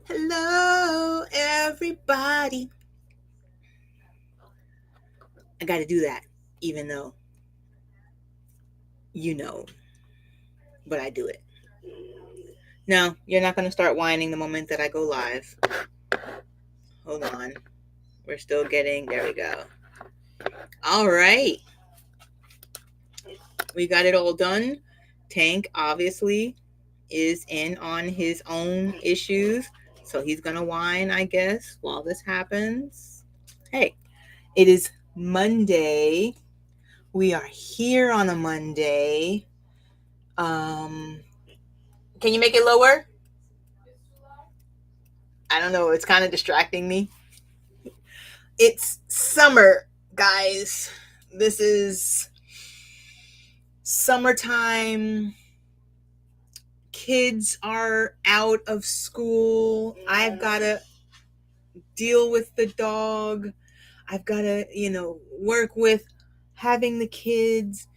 Hello, everybody. I got to do that, even though you know, but I do it. No, you're not going to start whining the moment that I go live. Hold on. We're still getting, there we go. All right. We got it all done. Tank, obviously, is in on his own issues. So he's going to whine, I guess, while this happens. Hey, it is Monday. We are here on a Monday. Um, can you make it lower? I don't know. It's kind of distracting me. It's summer, guys. This is summertime. Kids are out of school. I've got to deal with the dog. I've got to, work with having the kids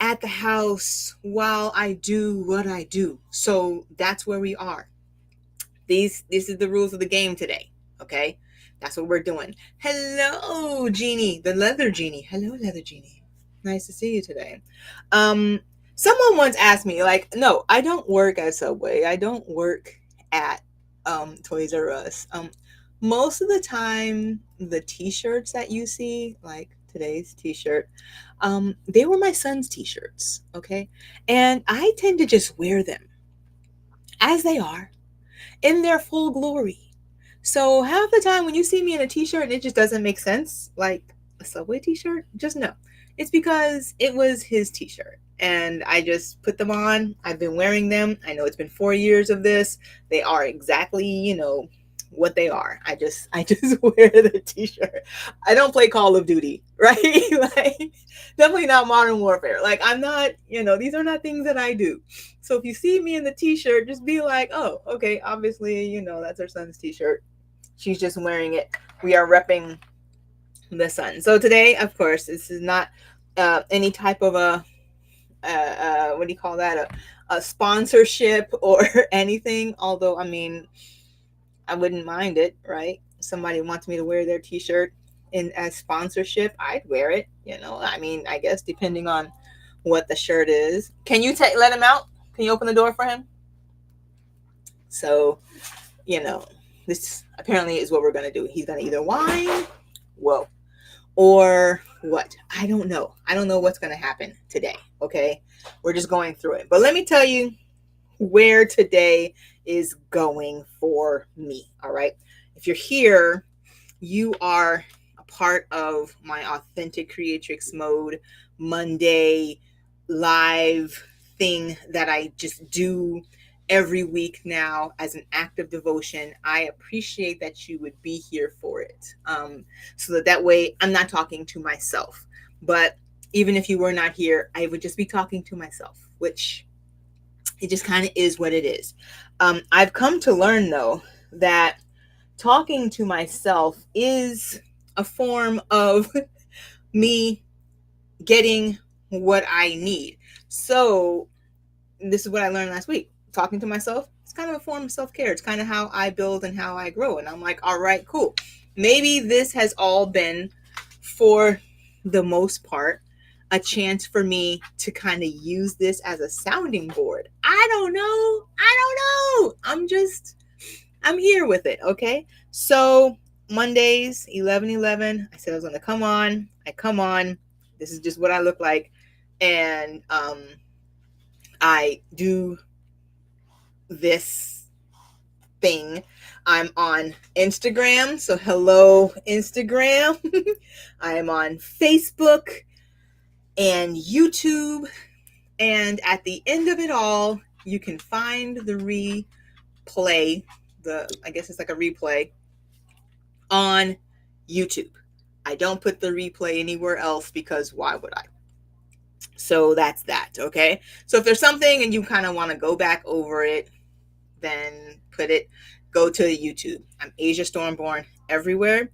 at the house while I do what I do. So that's where we are. This is the rules of the game today. Okay, that's what we're doing. Hello, Genie, the leather genie. Hello, leather genie. Nice to see you today. Um, Someone once asked me, like, no, I don't work at Subway. I don't work at Toys R Us. Most of the time, the T-shirts that you see, like today's T-shirt, they were my son's T-shirts. Okay, and I tend to just wear them as they are in their full glory. So half the time when you see me in a t-shirt and it just doesn't make sense, like a Subway t-shirt, just know it's because it was his t-shirt. And I just put them on. I've been wearing them. I know it's been 4 years of this. They are exactly, what they are. I just wear the t-shirt. I don't play Call of Duty, right? Like definitely not Modern Warfare. Like I'm not, these are not things that I do. So if you see me in the t-shirt, just be like, oh, okay, obviously, that's her son's t-shirt. She's just wearing it. We are repping the sun. So today, of course, this is not any type of what do you call that? A sponsorship or anything. Although, I mean, I wouldn't mind it, right? Somebody wants me to wear their t-shirt in as sponsorship, I'd wear it. I mean, I guess depending on what the shirt is. Can you let him out? Can you open the door for him? So, you know, this apparently is what we're gonna do. He's gonna either whine, whoa, or what? I don't know. I don't know what's gonna happen today. Okay, we're just going through it. But let me tell you where today is going for me. All right. If you're here, you are a part of my Authentic Creatrix Mode Monday live thing that I just do every week now as an act of devotion. I appreciate that you would be here for it. So that way I'm not talking to myself. But even if you were not here, I would just be talking to myself, which it just kind of is what it is. I've come to learn, though, that talking to myself is a form of me getting what I need. So, this is what I learned last week. Talking to myself, it's kind of a form of self care. It's kind of how I build and how I grow. And I'm like, all right, cool. Maybe this has all been, for the most part, a chance for me to kind of use this as a sounding board. I don't know. I'm here with it. Okay. So Mondays, 11:11. I said I was going to come on. I come on. This is just what I look like. And I do this thing. I'm on Instagram. So hello, Instagram. I am on Facebook and YouTube. And at the end of it all, you can find the replay. I guess it's like a replay on YouTube. I don't put the replay anywhere else because why would I? So that's that, okay? So if there's something and you kind of want to go back over it, then go to YouTube. I'm Asia Stormborn everywhere.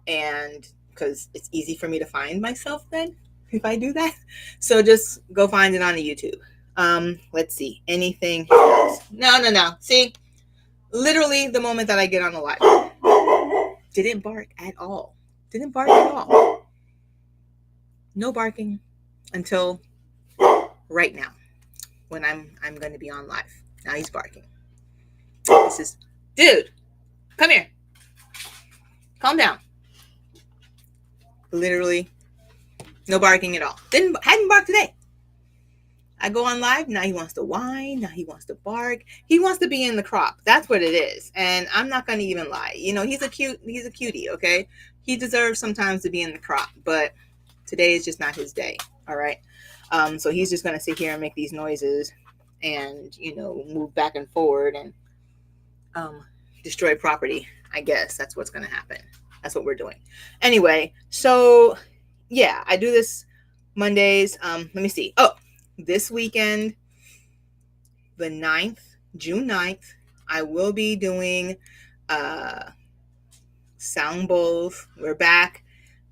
And because it's easy for me to find myself then if I do that. So just go find it on the YouTube. Let's see. Anything else? No. See, Literally the moment that I get on the live. Didn't bark at all. Didn't bark at all. No barking until right now when I'm going to be on live. Now he's barking. This is, dude, come here. Calm down. Literally no barking at all. Hadn't barked today. I go on live, now he wants to whine, now he wants to bark. He wants to be in the crop. That's what it is. And I'm not going to even lie. You know, he's a cutie, okay? He deserves sometimes to be in the crop, but today is just not his day, all right? So he's just going to sit here and make these noises and, you know, move back and forward and destroy property. I guess that's what's going to happen. That's what we're doing. Anyway, so yeah, I do this Mondays. Let me see. Oh, this weekend, the 9th, June 9th, I will be doing sound bowls. We're back,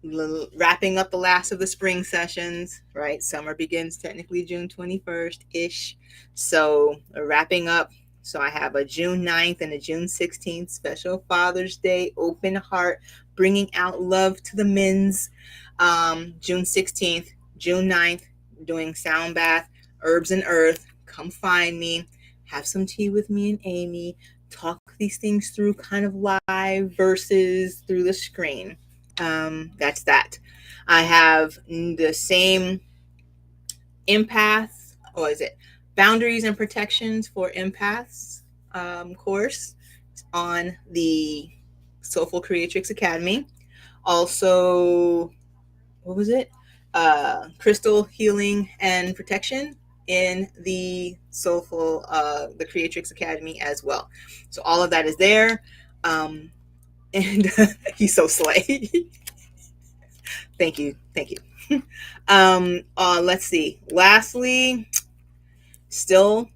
wrapping up the last of the spring sessions, right? Summer begins technically June 21st-ish. So we're wrapping up. So I have a June 9th and a June 16th special Father's Day open heart, bringing out love to the men's. June 16th, June 9th, doing sound bath, herbs and earth. Come find me, have some tea with me and Amy, talk these things through kind of live versus through the screen. That's that. I have the same empath, or is it boundaries and protections for empaths course on the Soulful Creatrix Academy. Also, what was it? Crystal healing and protection in the Soulful, the Creatrix Academy as well. So all of that is there. And he's so slay. Thank you. Let's see. Lastly, still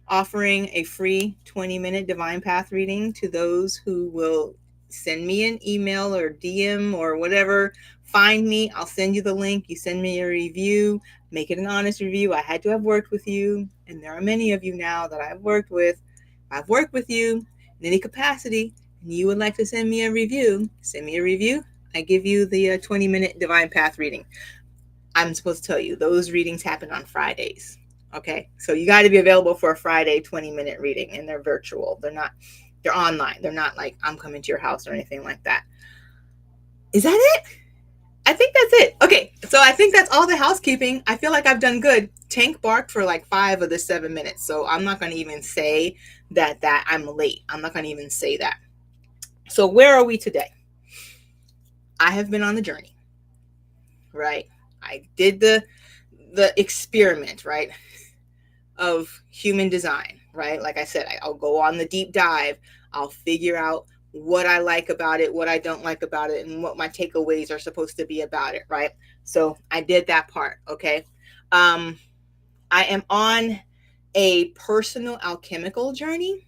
offering a free 20-minute Divine Path reading to those who will send me an email or DM or whatever. Find me. I'll send you the link. You send me a review. Make it an honest review. I had to have worked with you, and there are many of you now that I've worked with. I've worked with you in any capacity, and you would like to send me a review. Send me a review. I give you the 20-minute Divine Path reading. I'm supposed to tell you, those readings happen on Fridays. Okay, so you got to be available for a Friday 20-minute reading, and they're virtual. They're online. They're not like I'm coming to your house or anything like that. Is that it? I think that's it. Okay, so I think that's all the housekeeping. I feel like I've done good. Tank barked for like 5 of the 7 minutes, so I'm not going to even say that I'm late. I'm not going to even say that. So where are we today? I have been on the journey, right? I did the experiment, right, of human design, right? Like I said, I'll go on the deep dive. I'll figure out what I like about it, what I don't like about it, and what my takeaways are supposed to be about it, right? So I did that part, okay? I am on a personal alchemical journey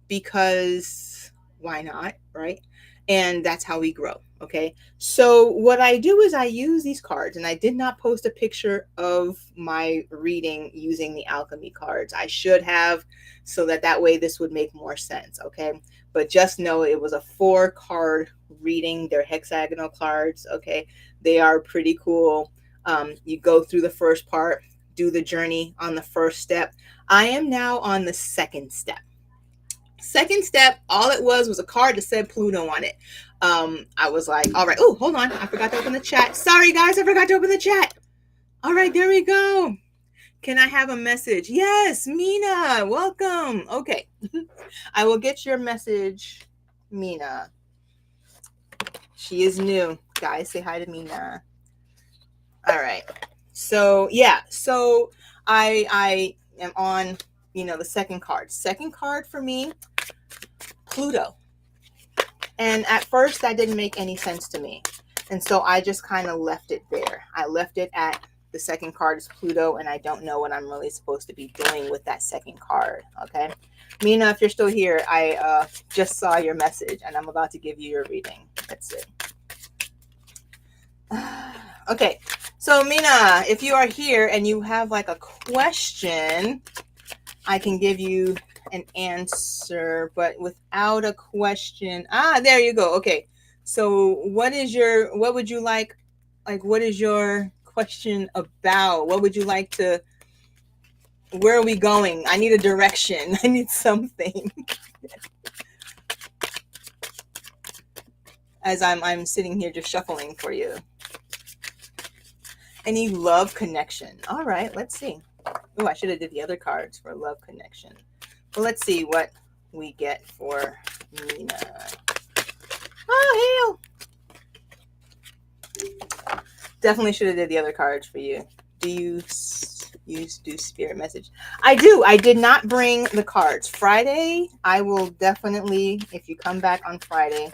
because why not, right? And that's how we grow, okay? So what I do is I use these cards, and I did not post a picture of my reading using the alchemy cards. I should have, so that way this would make more sense, okay? But just know it was a 4-card reading. They're hexagonal cards, okay? They are pretty cool. You go through the first part, do the journey on the first step. I am now on the second step. Second step, all it was a card that said Pluto on it. I was like, all right. Oh, hold on. I forgot to open the chat. Sorry, guys. I forgot to open the chat. All right, there we go. Can I have a message? Yes, Mina. Welcome. Okay. I will get your message, Mina. She is new. Guys, say hi to Mina. All right. So, yeah. So, I am on, the second card. Second card for me, Pluto. And at first that didn't make any sense to me. And so I just kind of left it there. I left it at the second card is Pluto, and I don't know what I'm really supposed to be doing with that second card. Okay. Mina, if you're still here, I just saw your message and I'm about to give you your reading. That's it. Okay. So Mina, if you are here and you have like a question, I can give you an answer, but without a question. Ah, there you go. Okay. So what would you like, what is your question about? What would you like to, where are we going? I need a direction. I need something. As I'm sitting here just shuffling for you. Any love connection. All right, let's see. Oh, I should have did the other cards for love connection. Well, let's see what we get for Nina. Oh, hell. Definitely should have did the other cards for you. Do you do spirit message? I do. I did not bring the cards. Friday, I will definitely, if you come back on Friday,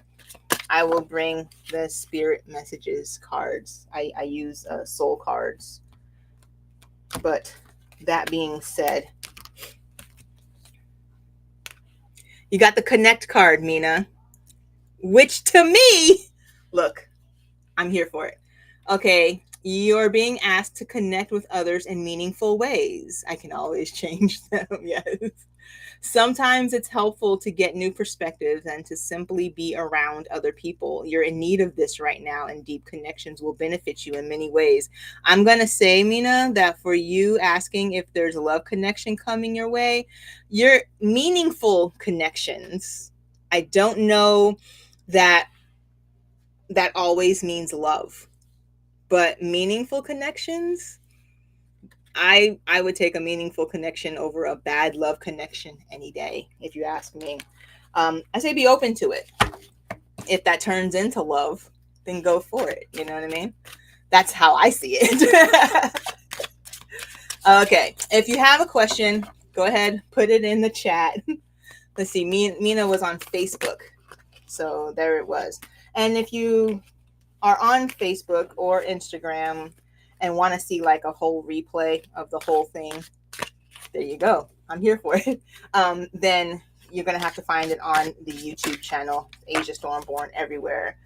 I will bring the spirit messages cards. I use soul cards. But that being said, you got the connect card, Mina, which to me, look, I'm here for it. Okay, you're being asked to connect with others in meaningful ways. I can always change them, yes. Sometimes it's helpful to get new perspectives and to simply be around other people. You're in need of this right now, and deep connections will benefit you in many ways. I'm going to say, Mina, that for you asking if there's a love connection coming your way, your meaningful connections, I don't know that that always means love, but meaningful connections, I would take a meaningful connection over a bad love connection any day, if you ask me. I say be open to it. If that turns into love, then go for it. You know what I mean? That's how I see it. Okay. If you have a question, go ahead, put it in the chat. Let's see. Mina was on Facebook. So there it was. And if you are on Facebook or Instagram and want to see like a whole replay of the whole thing, there you go. I'm here for it. Then you're going to have to find it on the YouTube channel, Asia Stormborn, everywhere.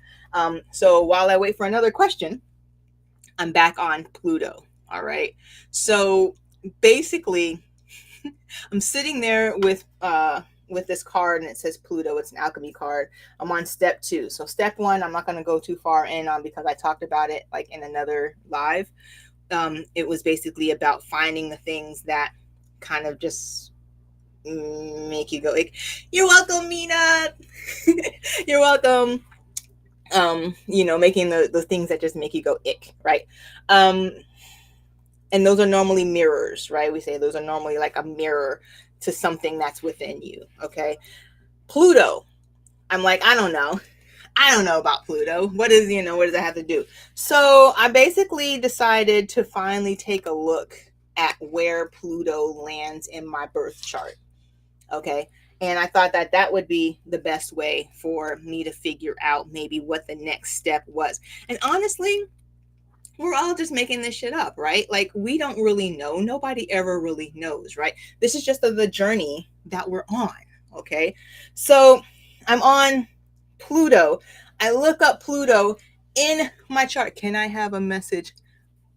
So while I wait for another question, I'm back on Pluto. All right. So basically, I'm sitting there with this card and it says Pluto. It's an alchemy card. I'm on step 2. So step 1, I'm not going to go too far in on because I talked about it like in another live. It was basically about finding the things that kind of just make you go like, you're welcome, Mina. You're welcome. Making the things that just make you go ick, right? And those are normally mirrors, right? We say those are normally like a mirror to something that's within you. Okay. Pluto. I'm like, I don't know about Pluto. What does it have to do? So I basically decided to finally take a look at where Pluto lands in my birth chart. Okay. And I thought that that would be the best way for me to figure out maybe what the next step was. And honestly, we're all just making this shit up, right? Like, we don't really know. Nobody ever really knows, right? This is just the journey that we're on. Okay. So I'm on Pluto. I look up Pluto in my chart. Can I have a message?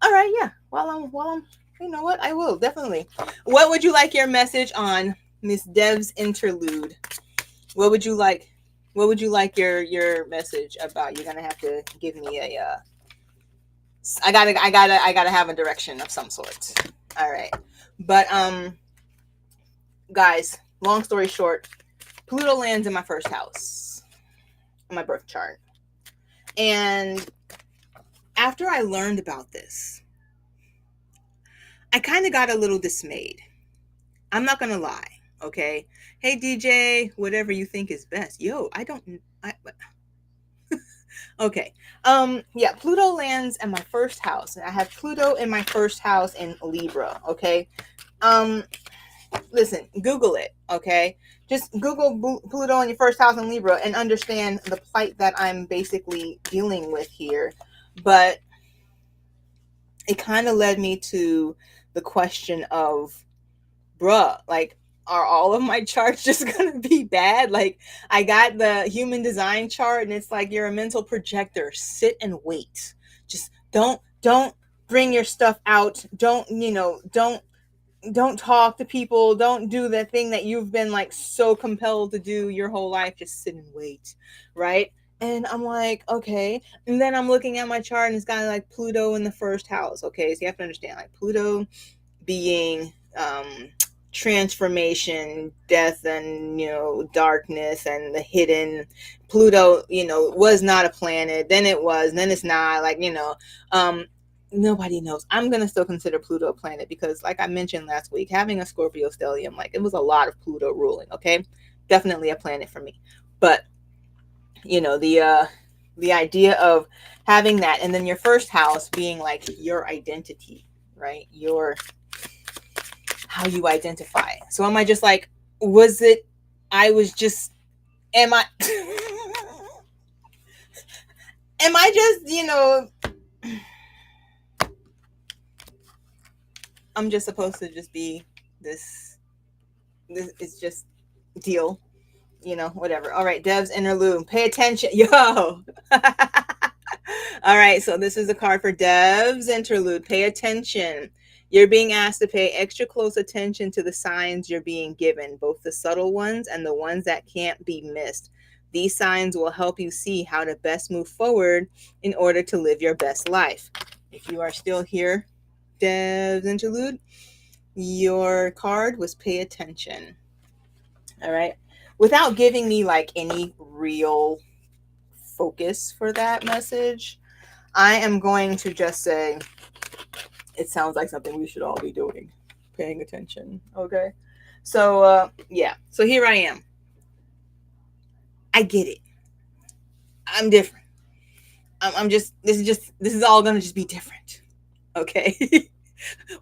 All right. Yeah. While I'm, you know what? I will definitely. What would you like your message on, Miss Dev's interlude? What would you like? What would you like your message about? You're gonna have to give me a. I gotta have a direction of some sort. All right, but guys, long story short, Pluto lands in my first house, in my birth chart, and after I learned about this, I kind of got a little dismayed. I'm not gonna lie. Okay, hey DJ, whatever you think is best. Yo, okay. Yeah, Pluto lands in my first house. I have Pluto in my first house in Libra, okay? Listen, Google it, okay? Just Google Pluto in your first house in Libra and understand the plight that I'm basically dealing with here. But it kind of led me to the question of, bruh, like, are all of my charts just gonna be bad? Like, I got the human design chart and it's like, you're a mental projector. Sit and wait. Just don't bring your stuff out. Don't don't talk to people, don't do the thing that you've been like so compelled to do your whole life, just sit and wait, right? And I'm like, okay. And then I'm looking at my chart and it's got like Pluto in the first house. Okay, so you have to understand, like, Pluto being transformation, death, and darkness and the hidden. Pluto, was not a planet, then it was, then it's not, like, um nobody knows. I'm gonna still consider Pluto a planet because, like I mentioned last week, having a Scorpio stellium, like, it was a lot of Pluto ruling. Okay, definitely a planet for me. But the idea of having that, and then your first house being like your identity, right? Your How you identify. So am I just like, was it, I was just, am I, am I just, I'm just supposed to just be this is just deal, whatever. All right, Dev's interlude. Pay attention. Yo. All right, so this is a card for Dev's interlude. Pay attention. You're being asked to pay extra close attention to the signs you're being given, both the subtle ones and the ones that can't be missed. These signs will help you see how to best move forward in order to live your best life. If you are still here, Dev's interlude, your card was pay attention. All right. Without giving me like any real focus for that message, I am going to just say it sounds like something we should all be doing, paying attention. Okay. So, yeah. So here I am. I get it. I'm different. I'm just, this is all going to just be different. Okay.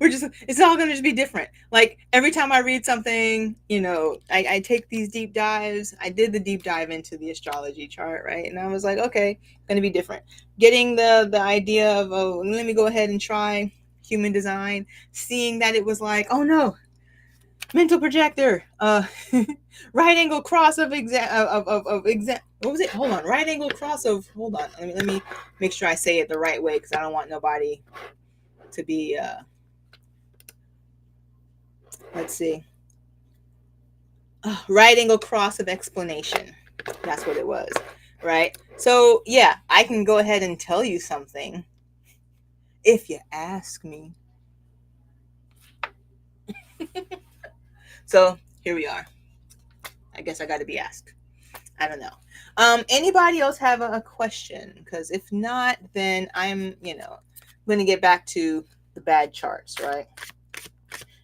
It's all going to just be different. Like, every time I read something, I take these deep dives. I did the deep dive into the astrology chart, right? And I was like, okay, going to be different. Getting the idea of, oh, let me go ahead and try human design, seeing that it was like, oh no, mental projector, right angle cross of exam. What was it? Hold on, right angle cross of. Hold on, let me make sure I say it the right way because I don't want nobody to be. Let's see. Right angle cross of explanation. That's what it was, right? So yeah, I can go ahead and tell you something if you ask me. So here we are. I guess I got to be asked. I don't know. Anybody else have a question? Because if not, then I'm, going to get back to the bad charts, right?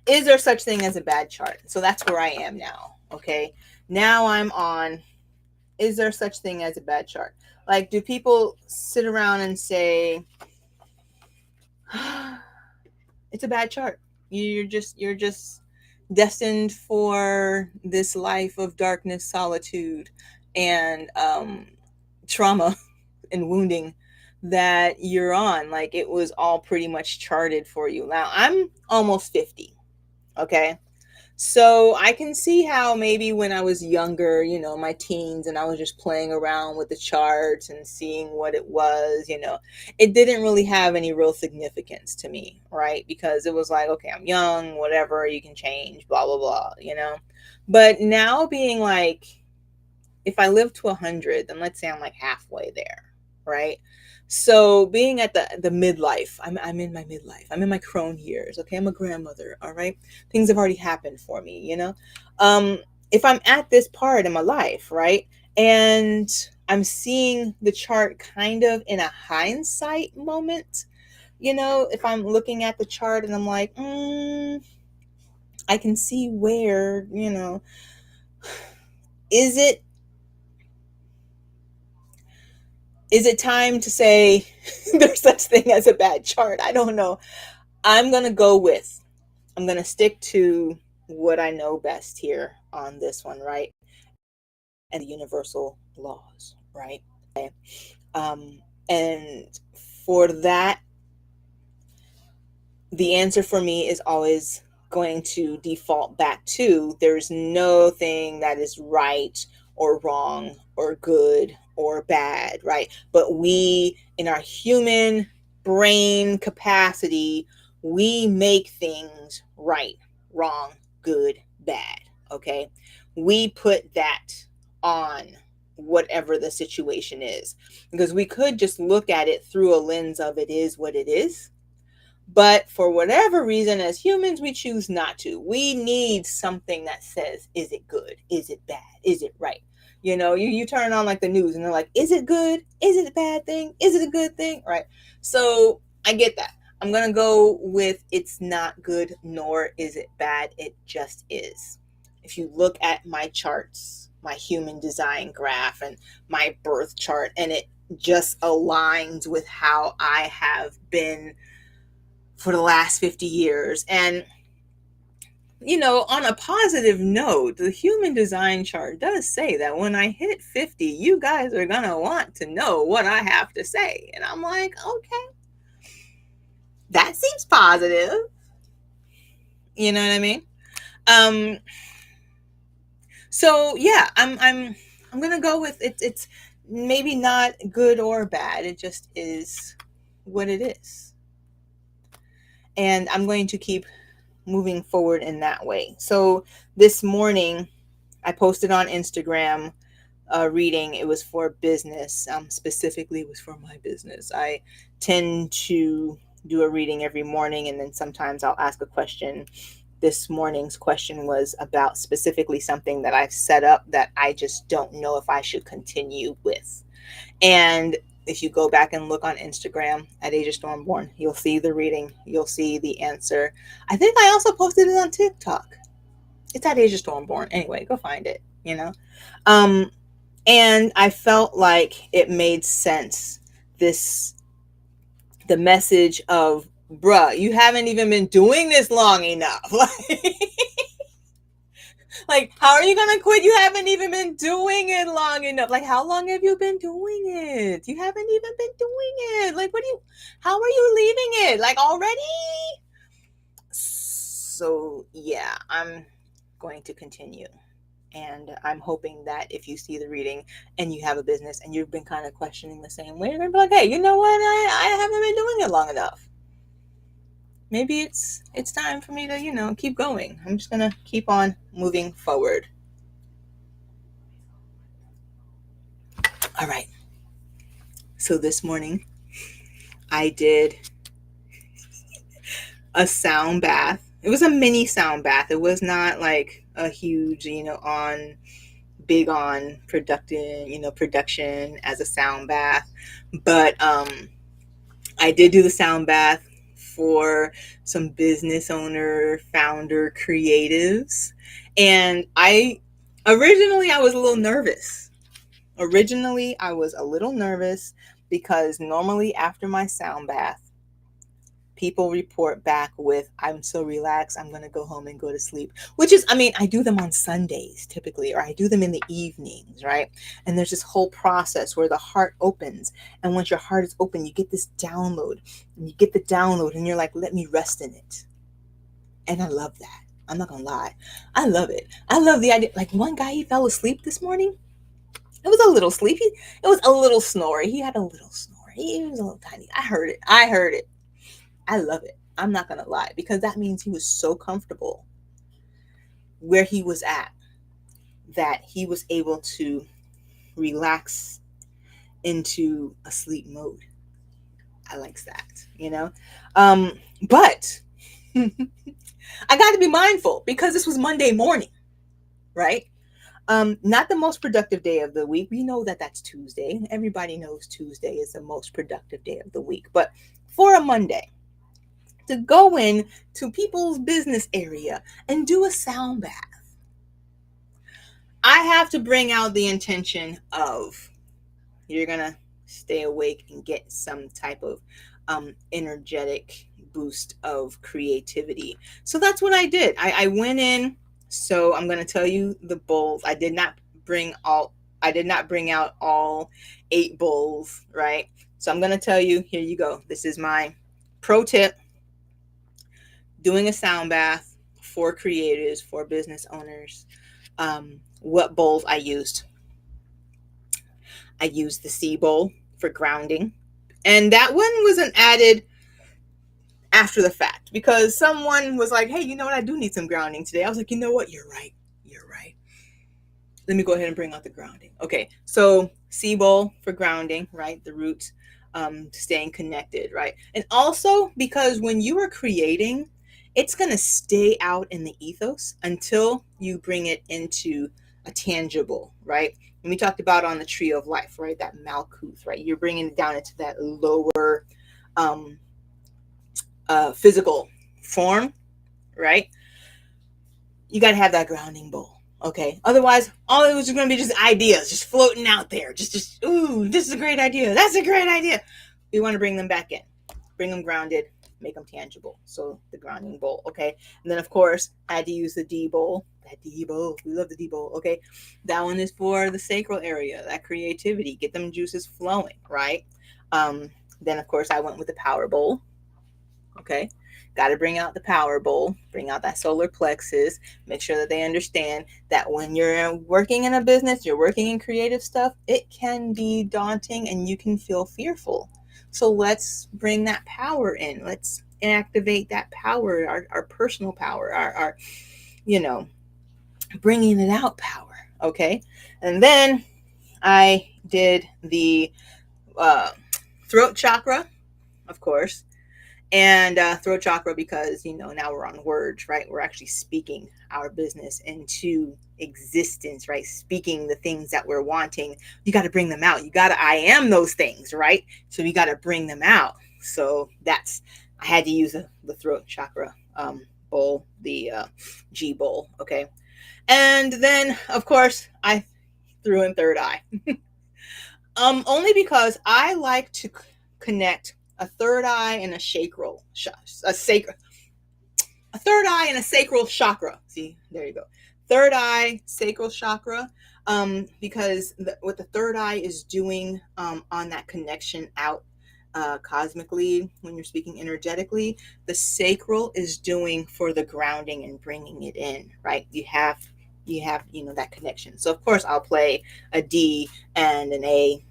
Is there such thing as a bad chart? So that's where I am now. Okay. Now I'm on, is there such thing as a bad chart? Like, do people sit around and say, it's a bad chart? You're just destined for this life of darkness, solitude, and trauma and wounding that you're on. Like, it was all pretty much charted for you. Now, I'm almost 50. Okay. So I can see how maybe when I was younger, my teens, and I was just playing around with the charts and seeing what it was, it didn't really have any real significance to me, right? Because it was like, okay, I'm young, whatever, you can change, blah, blah, blah. But now being like, if I live to 100, then let's say I'm like halfway there, right? So being at the midlife, I'm in my midlife. I'm in my crone years. Okay, I'm a grandmother. All right, things have already happened for me. If I'm at this part in my life, right, and I'm seeing the chart kind of in a hindsight moment, if I'm looking at the chart and I'm like, I can see where, is it is it time to say there's such thing as a bad chart? I don't know. I'm going to I'm going to stick to what I know best here on this one, right? And the universal laws, right? Um, and for that, the answer for me is always going to default back to there's no thing that is right or wrong or good or bad, right? But we, in our human brain capacity, we make things right, wrong, good, bad. Okay. We put that on whatever the situation is, because we could just look at it through a lens of it is what it is. But for whatever reason, as humans, we choose not to. We need something that says, is it good? Is it bad? Is it right? You turn on like the news and they're like, is it good? Is it a bad thing? Is it a good thing? Right. So I get that. I'm going to go with it's not good, nor is it bad. It just is. If you look at my charts, my human design graph and my birth chart, and it just aligns with how I have been for the last 50 years. And, on a positive note, the human design chart does say that when I hit 50, you guys are going to want to know what I have to say. And I'm like, okay, that seems positive. You know what I mean? Um, so yeah, I'm going to go with it. It's maybe not good or bad. It just is what it is. And I'm going to keep moving forward in that way. So this morning, I posted on Instagram a reading. It was for business. Specifically, it was for my business. I tend to do a reading every morning, and then sometimes I'll ask a question. This morning's question was about specifically something that I've set up that I just don't know if I should continue with. And if you go back and look on Instagram at Asia Stormborn, you'll see the reading. You'll see the answer. I think I also posted it on TikTok. It's at Asia Stormborn. Anyway, go find it. And I felt like it made sense. The message of, bruh, you haven't even been doing this long enough. Like, how are you going to quit? You haven't even been doing it long enough. Like, how long have you been doing it? You haven't even been doing it. Like, how are you leaving it? Like, already? So, yeah, I'm going to continue. And I'm hoping that if you see the reading and you have a business and you've been kind of questioning the same way, you're going to be like, hey, you know what? I haven't been doing it long enough. Maybe it's time for me to, keep going. I'm just going to keep on moving forward. All right. So this morning, I did a sound bath. It was a mini sound bath. It was not like a huge, big on production as a sound bath. But I did do the sound bath for some business owner, founder, creatives. And originally I was a little nervous. Because normally after my sound bath, people report back with, I'm so relaxed, I'm going to go home and go to sleep. Which is, I do them on Sundays typically, or I do them in the evenings, right? And there's this whole process where the heart opens. And once your heart is open, you get this download. And you get the download and you're like, let me rest in it. And I love that. I'm not going to lie. I love it. I love the idea. Like one guy, he fell asleep this morning. It was a little sleepy. It was a little snory. He had a little snore. He was a little tiny. I heard it. I love it. I'm not going to lie, because that means he was so comfortable where he was at that he was able to relax into a sleep mode. I likes that. But I got to be mindful because this was Monday morning, right? Not the most productive day of the week. We know that that's Tuesday. Everybody knows Tuesday is the most productive day of the week. But for a Monday, to go in to people's business area and do a sound bath, I have to bring out the intention of you're going to stay awake and get some type of energetic boost of creativity. So that's what I did. I went in. So I'm going to tell you the bowls. I did not bring out all 8 bowls, right? So I'm going to tell you, here you go. This is my pro tip. Doing a sound bath for creatives, for business owners. What bowls I used. I used the sea bowl for grounding. And that one was an added after the fact, because someone was like, hey, you know what? I do need some grounding today. I was like, you know what? You're right. You're right. Let me go ahead and bring out the grounding. Okay, so C bowl for grounding, right? The roots, staying connected, right? And also because when you are creating, it's going to stay out in the ethos until you bring it into a tangible, right? And we talked about on the tree of life, right? That Malkuth, right? You're bringing it down into that lower um, physical form, right? You got to have that grounding bowl. Okay. Otherwise, all it was going to be just ideas, just floating out there. Ooh, this is a great idea. That's a great idea. We want to bring them back in, bring them grounded, make them tangible. So the grounding bowl. Okay. And then, of course, I had to use the D bowl. That D bowl. We love the D bowl. Okay. That one is for the sacral area, that creativity, get them juices flowing, right? Then, of course, I went with the power bowl. Okay. Got to bring out the power bowl, bring out that solar plexus, make sure that they understand that when you're working in a business, you're working in creative stuff, it can be daunting and you can feel fearful. So let's bring that power in. Let's activate that power, our personal power, our, you know, bringing it out power. Okay. And then I did the throat chakra, of course, and throat chakra because now we're on words, right? We're actually speaking our business into existence, right? Speaking the things that we're wanting. You got to bring them out. You got to I am those things, right? So you got to bring them out. So I had to use the throat chakra bowl, the G bowl. Okay. And then of course I threw in third eye. Only because I like to connect a third eye and a sacral, a third eye and a sacral chakra. See, there you go. Third eye, sacral chakra, because what the third eye is doing on that connection out cosmically, when you're speaking energetically, the sacral is doing for the grounding and bringing it in, right? You have that connection. So of course I'll play a D and an A.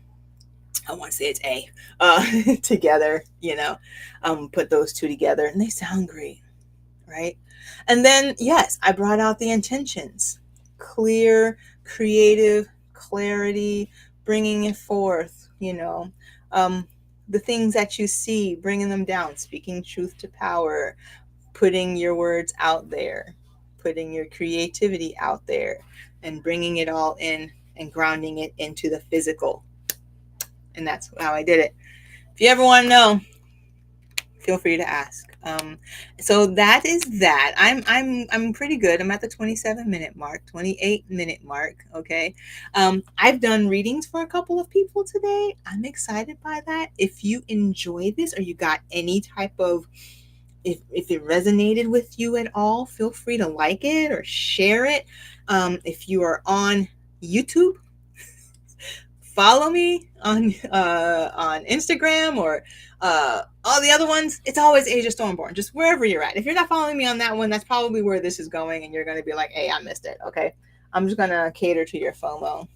I want to say it's A, together, put those two together and they sound great, right? And then, yes, I brought out the intentions, clear, creative, clarity, bringing it forth, the things that you see, bringing them down, speaking truth to power, putting your words out there, putting your creativity out there, and bringing it all in and grounding it into the physical. And that's how I did it. If you ever want to know, feel free to ask. So that is that. I'm pretty good. I'm at the 27-minute mark, 28-minute mark. Okay. I've done readings for a couple of people today. I'm excited by that. If you enjoy this or you got any type of if it resonated with you at all, feel free to like it or share it. If you are on YouTube, follow me on Instagram or all the other ones. It's always Asia Stormborn, just wherever you're at. If you're not following me on that one, that's probably where this is going, and you're going to be like, hey, I missed it. Okay. I'm just going to cater to your FOMO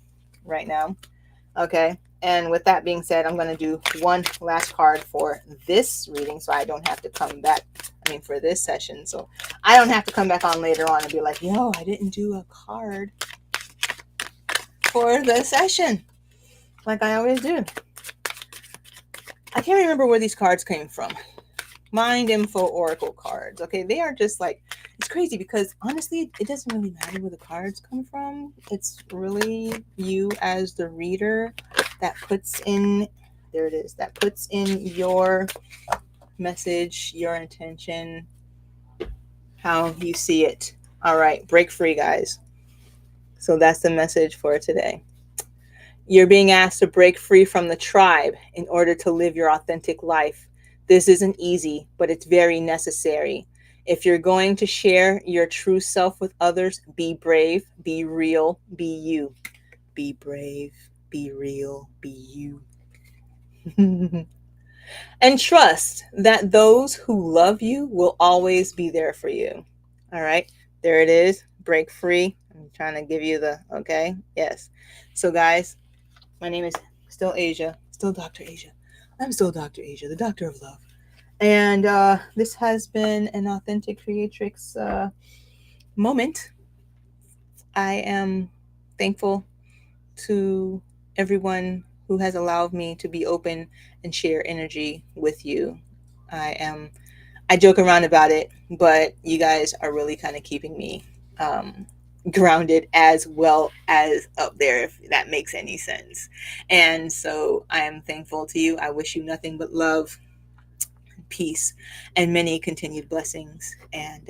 right now. Okay. And with that being said, I'm going to do one last card for this reading so I don't have to come back. For this session. So I don't have to come back on later on and be like, yo, I didn't do a card for the session like I always do. I can't remember where these cards came from. Mind Info Oracle cards. Okay, they are just like, it's crazy because honestly, it doesn't really matter where the cards come from. It's really you as the reader that puts in, there it is, that puts in your message, your intention, how you see it. All right, break free, guys. So that's the message for today. You're being asked to break free from the tribe in order to live your authentic life. This isn't easy, but it's very necessary. If you're going to share your true self with others, be brave, be real, be you. Be brave, be real, be you. And trust that those who love you will always be there for you. All right, there it is. Break free. I'm trying to give you the, okay, yes. So guys, my name is still Asia, still Dr. Asia. I'm still Dr. Asia, the doctor of love. And this has been an authentic creatrix moment. I am thankful to everyone who has allowed me to be open and share energy with you. I joke around about it, but you guys are really kind of keeping me um, grounded as well as up there, if that makes any sense. And so I am thankful to you. I wish you nothing but love, peace, and many continued blessings. And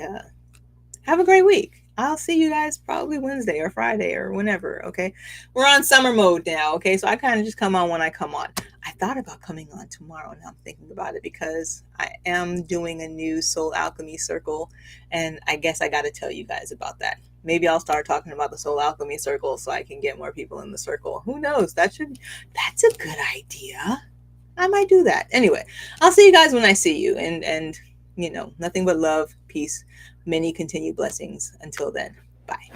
have a great week. I'll see you guys probably Wednesday or Friday or whenever. Okay. We're on summer mode now. Okay. So I kind of just come on when I come on. I thought about coming on tomorrow. Now I'm thinking about it because I am doing a new soul alchemy circle. And I guess I got to tell you guys about that. Maybe I'll start talking about the soul alchemy circle so I can get more people in the circle. Who knows? That's a good idea. I might do that. Anyway, I'll see you guys when I see you. And nothing but love, peace, many continued blessings. Until then, bye.